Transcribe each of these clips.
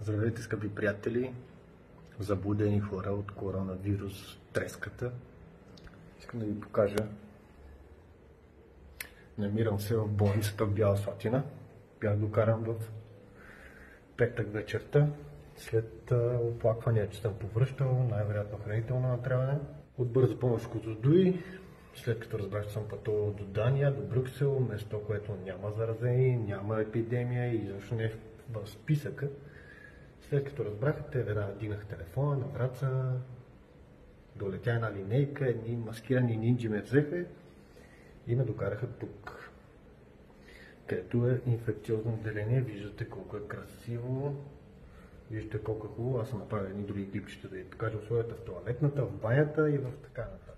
Здравейте, скъпи приятели, заблудени хора от коронавирус треската. Искам да ви покажа. Намирам се в болницата в Бяла Слатина. Бях докаран в петък вечерта. След оплаквания, че съм повръщал, най-вероятно хранително натравяне. От бърза помощ Козлодуй, след като разбрах, че съм пътувал до Дания, до Брюксел, место, което няма заразени, няма епидемия и изобщо не е в списъка. След като разбрах, те веднага дигнах телефона на Враца, долетя една линейка, едни маскирани нинджи ме взеха и ме докараха тук, където е инфекциозно отделение. Виждате колко е красиво, виждате колко е хубаво. Аз съм направил едни други клипчета да ви покажа условията в тоалетната, в банята и в така нататък.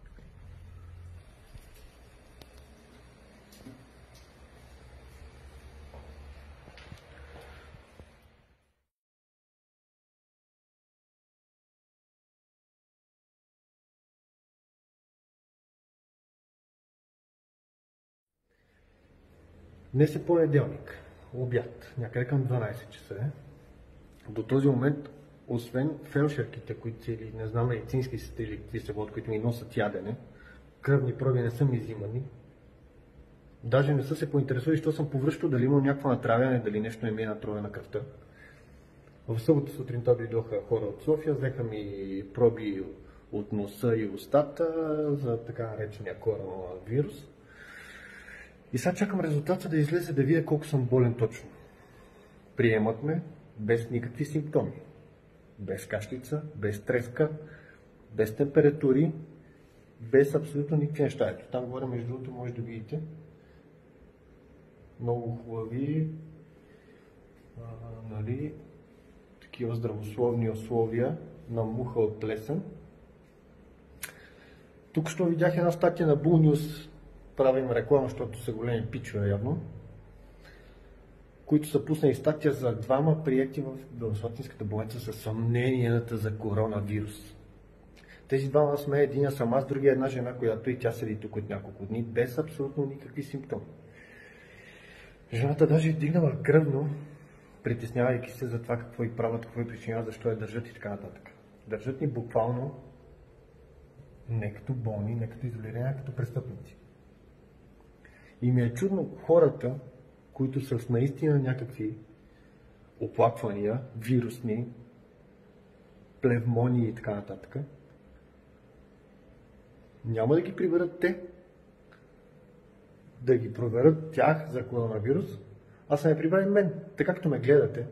Днес е понеделник, обяд, някъде към 12 часа е. До този момент, освен фелшерките, които са или не знам медицински сестри или какви са, които ми носят ядене, кръвни проби не са ми взимани. Даже не са се поинтересували, що съм повръщал, дали имам някакво натравяне, дали нещо не ми е натровена кръвта. В събота сутринта дойдоха хора от София, взеха ми проби от носа и устата за така наречения коронавирус. И сега чакам резултата да излезе да видя колко съм болен точно. Приемат ме без никакви симптоми. Без кашлица, без треска, без температури, без абсолютно никакви неща. Ето там горе, между другото, може да видите много хубави такива здравословни условия на муха от плесен. Тук що видях една статия на Bull News, правим реклама, защото са големи пичове явно, които са пуснали статия за двама приети в Белослатинската болница със съмненията за коронавирус. Тези двама сме, единия съм аз, другия една жена, която и тя седи тук от няколко дни, без абсолютно никакви симптоми. Жената даже е дигнала кръвно, притеснявайки се за това какво и правят, какво и причиняват, защо я държат и така нататък. Държат ни буквално не като болни, не като изолирани, а като престъпници. И ми е чудно хората, които са с наистина някакви оплаквания, вирусни, плевмонии и така нататък, няма да ги приберат те, да ги проверят тях за коронавирус, а са ме прибрали мен. Така както ме гледате,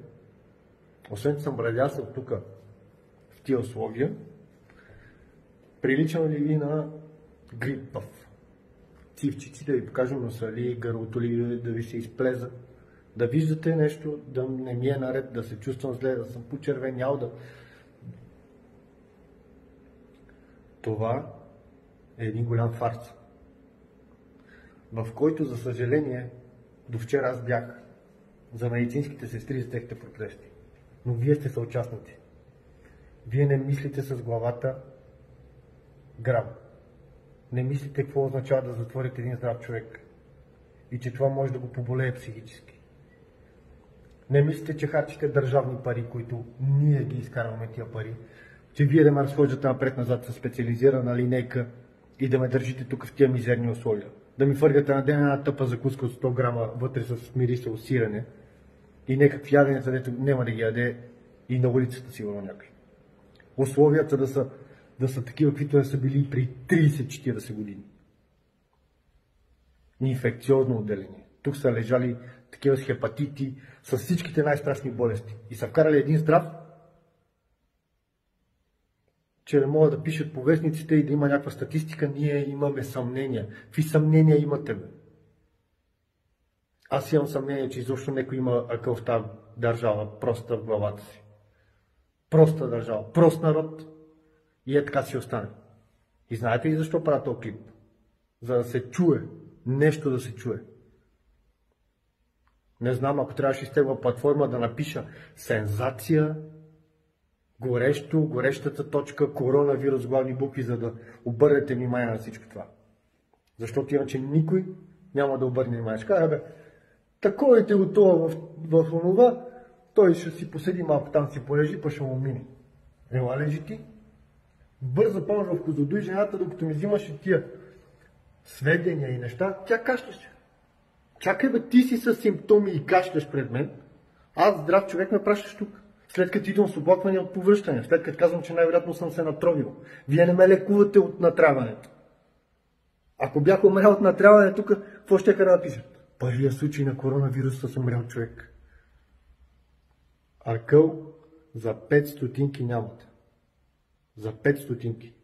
освен че съм брадясал тук в тия условия, приличам ли ви на грипъв? Цивчици, да ви покажем носа ли, гърлото ли, да ви се изплеза, да виждате нещо, да не ми е наред, да се чувствам зле, да съм почервенял, да... Това е един голям фарс, в който, за съжаление, до вчера аз бях за медицинските сестри, за техните протести. Но вие сте съучастници. Вие не мислите с главата грам. Не мислите какво означава да затворите един здрав човек и че това може да го поболее психически. Не мислите, че харчите държавни пари, които ние ги изкарваме тия пари, че вие да ме разхождате напред-назад със специализирана линейка и да ме държите тук в тия мизерни условия. Да ми фъргате на ден една тъпа закуска от 100 грама вътре с мирисело сирене и някакви ядене, където няма да ги яде и на улицата сигурно някой. Условията да са такива, каквито да са били при 30-40 години. Инфекциозно отделение. Тук са лежали такива с хепатити, с всичките най-страшни болести. И са вкарали един здрав, че не могат да пишат по вестниците и да има някаква статистика, ние имаме съмнения. Какви съмнения имате, бе? Аз имам съмнение, че изобщо някой има акъл в тази държава, проста в главата си. Проста държава, прост народ. И е така си остане. И знаете ли защо правя този клип? За да се чуе. Нещо да се чуе. Не знам, ако трябваше изтегла платформа да напиша сензация, горещо, горещата точка, коронавирус, главни букви, за да обърнете внимание на всичко това. Защото иначе никой няма да обърне внимание. Ще кажа, бе, таковете го това в онова, той ще си поседи малко там, си полежи, па ще му мине. Ела лежи ти. Бърза помощ в Козлодуй, жената, докато ми взимаше тия сведения и неща, тя кашляше. Чакай бе, ти си с симптоми и кашляш пред мен, аз здрав човек ме пращаш тук. След като идвам с оплакване от повръщане, след като казвам, че най-вероятно съм се натровил. Вие не ме лекувате от натряването. Ако бях умрял от натряване тук, какво ще да напишат? Първия случай на коронавируса съм умрял човек. Акъл за 5 стотинки нямате. За 5 стотинки.